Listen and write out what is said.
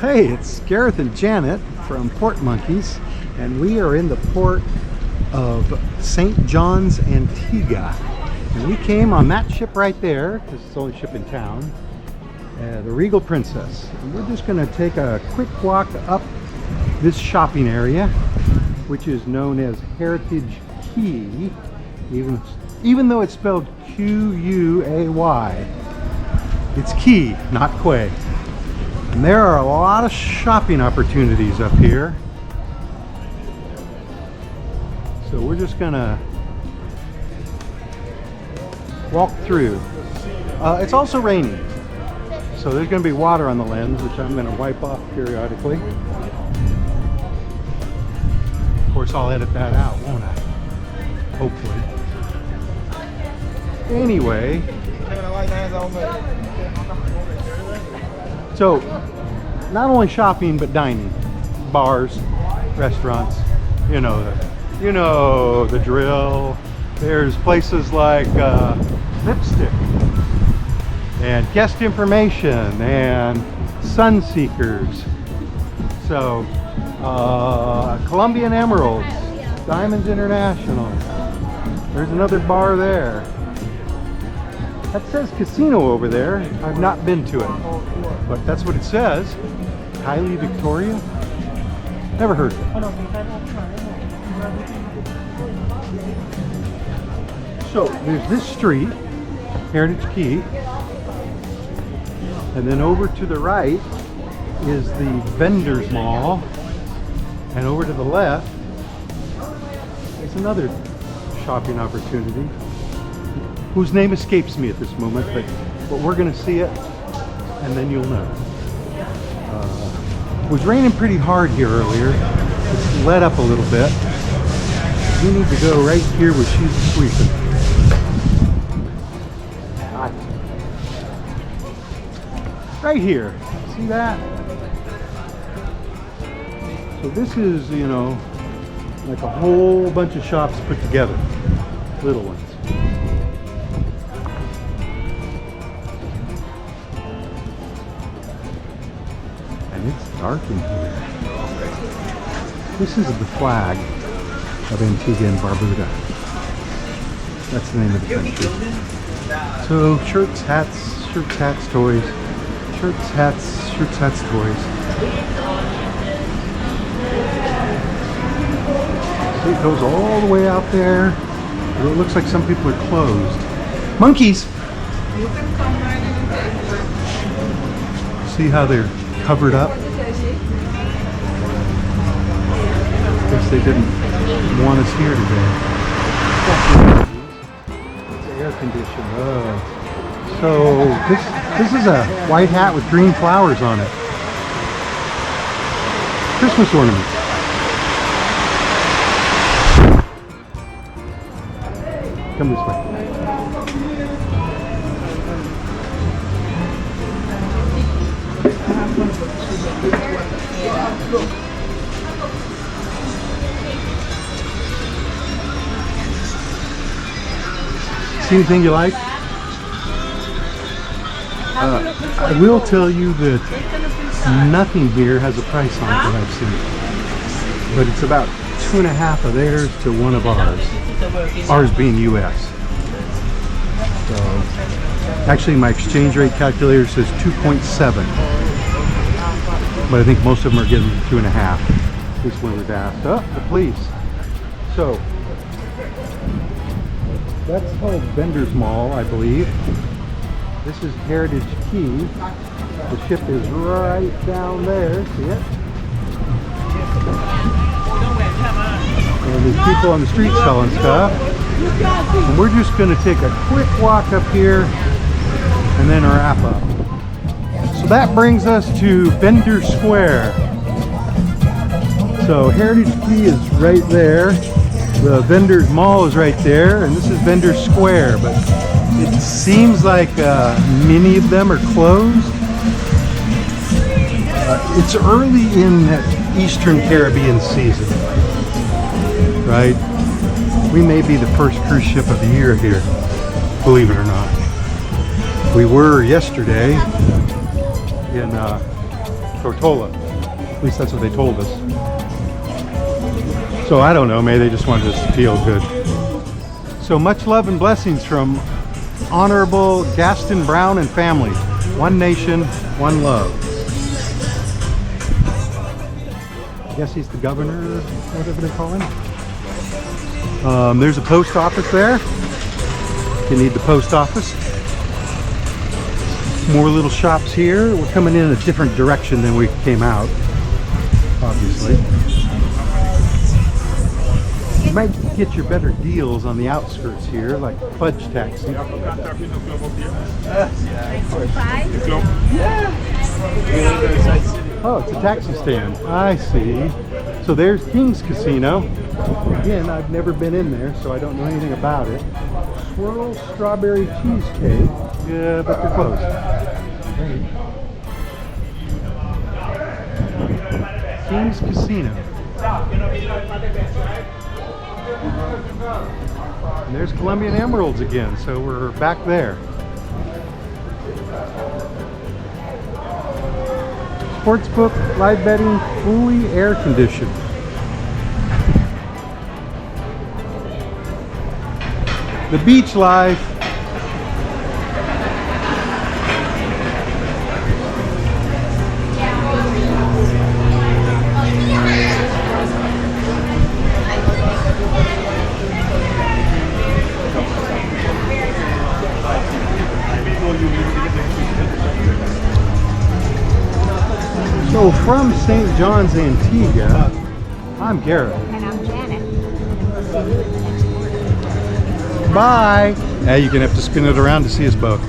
Hey, it's Gareth and Janet from Port Monkeys, and we are in the port of St. John's, Antigua. And we came on that ship right there, because it's the only ship in town, the Regal Princess. And we're just going to take a quick walk up this shopping area, which is known as Heritage Quay, even though it's spelled Q-U-A-Y. It's Quay, not Quay. And there are a lot of shopping opportunities up here. So we're just gonna walk through. It's also raining, so there's gonna be water on the lens, which I'm gonna wipe off periodically. Of course, I'll edit that out, won't I? Hopefully. Anyway. So, not only shopping, but dining. Bars, restaurants, you know the drill. There's places like Lipstick, and guest information, and Sun Seekers. So, Colombian Emeralds, Diamonds International. There's another bar there. That says casino over there. I've not been to it, but that's what it says. Kylie Victoria? Never heard of it. So there's this street, Heritage Quay, and then over to the right is the Vendors Mall, and over to the left is another shopping opportunity whose name escapes me at this moment, but we're going to see it, and then you'll know. It was raining pretty hard here earlier. It's let up a little bit. We need to go right here where she's sleeping. Right here. See that? So this is, like a whole bunch of shops put together. Little ones. It's dark in here. This is the flag of Antigua and Barbuda. That's the name of the country. So shirts, hats, toys. Shirts, hats, toys. See, it goes all the way out there. It looks like some people are closed. Monkeys! See how they're covered up? Guess they didn't want us here today. It's air conditioned. Oh. So this is a white hat with green flowers on it. Christmas ornaments. Come this way. See anything you like? I will tell you that nothing here has a price on it that I've seen. But it's about 2.5 of theirs to 1 of ours. Ours being US. So, actually my exchange rate calculator says 2.7. But I think most of them are getting 2.5. This one was asked. Oh, the police. So, that's called Vendors Mall, I believe. This is Heritage Quay. The ship is right down there. See it? And there's people on the street selling stuff. And we're just going to take a quick walk up here and then wrap up. So that brings us to Vendor Square. So Heritage Quay is right there. The Vendors Mall is right there, and this is Vendor Square, but it seems like many of them are closed. It's early in Eastern Caribbean season, right? We may be the first cruise ship of the year here, believe it or not. We were yesterday in Tortola. At least that's what they told us. So I don't know, maybe they just wanted us to feel good. So much love and blessings from Honorable Gaston Brown and family. One nation, one love. I guess he's the governor, whatever they call him. There's a post office there. You need the post office. More little shops here. We're coming in a different direction than we came out, obviously. You might get your better deals on the outskirts here, like fudge taxi. Oh, it's a taxi stand. I see. So there's King's Casino. Again, I've never been in there, so I don't know anything about it. Swirl Strawberry Cheesecake. Yeah, but they're closed. King's Casino. And there's Colombian Emeralds again, so we're back there. Sportsbook, live betting, fully air conditioned. The beach life. So from St. John's, Antigua, I'm Garrett. And I'm Janet. Bye. Now you're gonna have to spin it around to see us both.